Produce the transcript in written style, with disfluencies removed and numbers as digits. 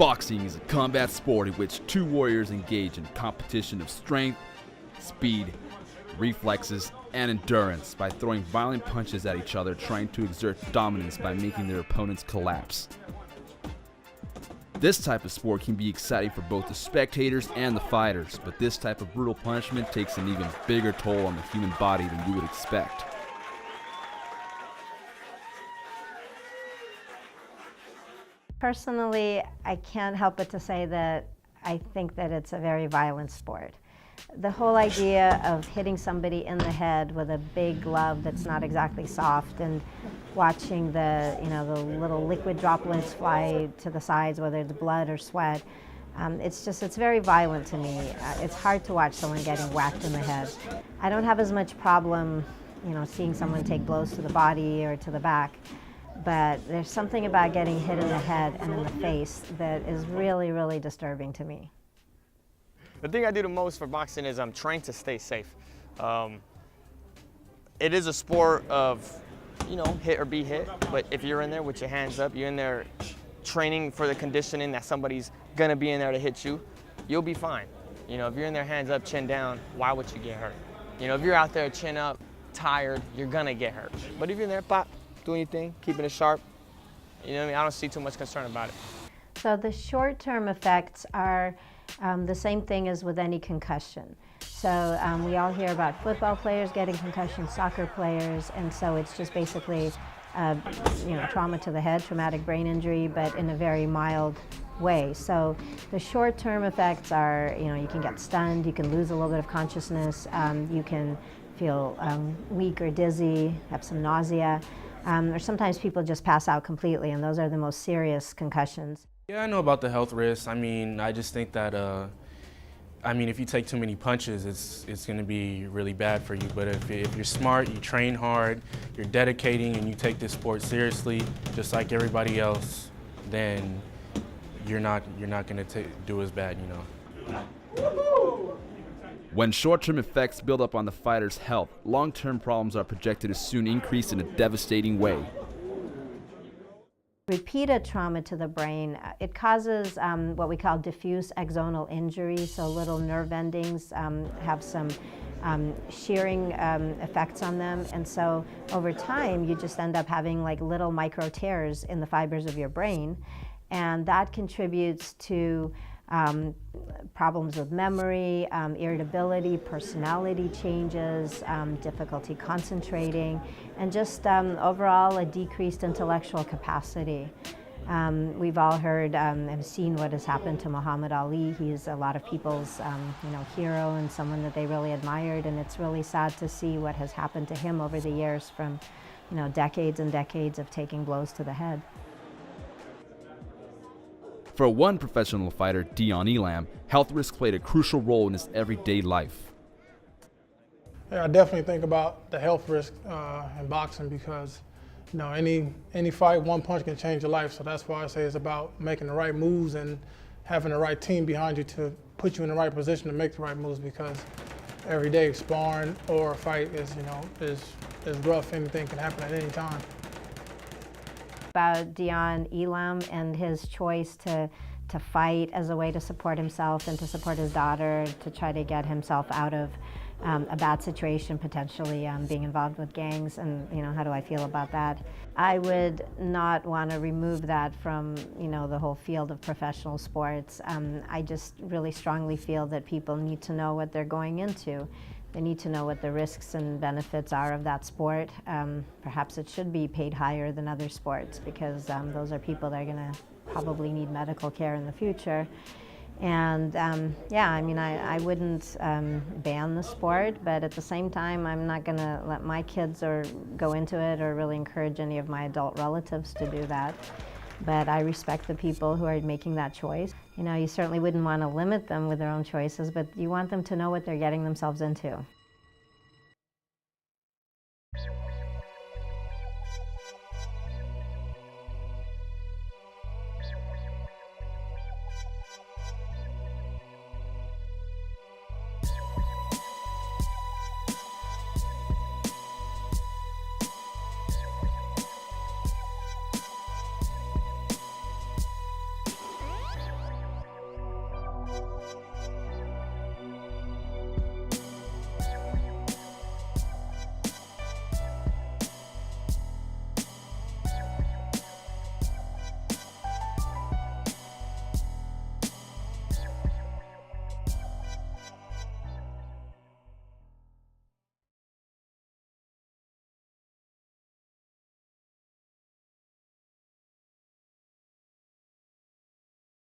Boxing is a combat sport in which two warriors engage in competition of strength, speed, reflexes, and endurance by throwing violent punches at each other, trying to exert dominance by making their opponents collapse. This type of sport can be exciting for both the spectators and the fighters, but this type of brutal punishment takes an even bigger toll on the human body than you would expect. Personally, I can't help but to say that I think that it's a very violent sport. The whole idea of hitting somebody in the head with a big glove that's not exactly soft and watching the little liquid droplets fly to the sides, whether it's blood or sweat, it's very violent to me. It's hard to watch someone getting whacked in the head. I don't have as much problem, seeing someone take blows to the body or to the back. But there's something about getting hit in the head and in the face that is really, really disturbing to me. The thing I do the most for boxing is I'm trying to stay safe. It is a sport of, hit or be hit, but if you're in there with your hands up, you're in there training for the conditioning that somebody's gonna be in there to hit you, you'll be fine. If you're in there hands up, chin down, why would you get hurt? If you're out there chin up, tired, you're gonna get hurt. But if you're in there, pop, doing your thing, keeping it sharp, I don't see too much concern about it. So the short-term effects are the same thing as with any concussion. So we all hear about football players getting concussions, soccer players, and so it's just basically trauma to the head, traumatic brain injury, but in a very mild way. So the short-term effects are, you can get stunned, you can lose a little bit of consciousness, you can feel weak or dizzy, have some nausea. Or sometimes people just pass out completely, and those are the most serious concussions. Yeah, I know about the health risks. I just think that, if you take too many punches, it's going to be really bad for you. But if you're smart, you train hard, you're dedicating, and you take this sport seriously, just like everybody else, then you're not going to do as bad, When short-term effects build up on the fighter's health, long-term problems are projected to soon increase in a devastating way. Repeated trauma to the brain, it causes what we call diffuse axonal injury, so little nerve endings have some shearing effects on them, and so over time you just end up having like little micro tears in the fibers of your brain, and that contributes to problems with memory, irritability, personality changes, difficulty concentrating, and just overall a decreased intellectual capacity. We've all heard and seen what has happened to Muhammad Ali. He's a lot of people's hero and someone that they really admired, and it's really sad to see what has happened to him over the years from decades and decades of taking blows to the head. For one professional fighter, Dion Elam, health risks played a crucial role in his everyday life. Yeah, I definitely think about the health risk in boxing because, any fight, one punch can change your life. So that's why I say it's about making the right moves and having the right team behind you to put you in the right position to make the right moves, because every day sparring or a fight is rough. Anything can happen at any time. About Dion Elam and his choice to fight as a way to support himself and to support his daughter, to try to get himself out of a bad situation, potentially being involved with gangs, and how do I feel about that? I would not want to remove that from the whole field of professional sports. I just really strongly feel that people need to know what they're going into. They need to know what the risks and benefits are of that sport. Perhaps it should be paid higher than other sports, because those are people that are going to probably need medical care in the future. And I wouldn't ban the sport, but at the same time, I'm not going to let my kids go into it or really encourage any of my adult relatives to do that. But I respect the people who are making that choice. You certainly wouldn't want to limit them with their own choices, but you want them to know what they're getting themselves into.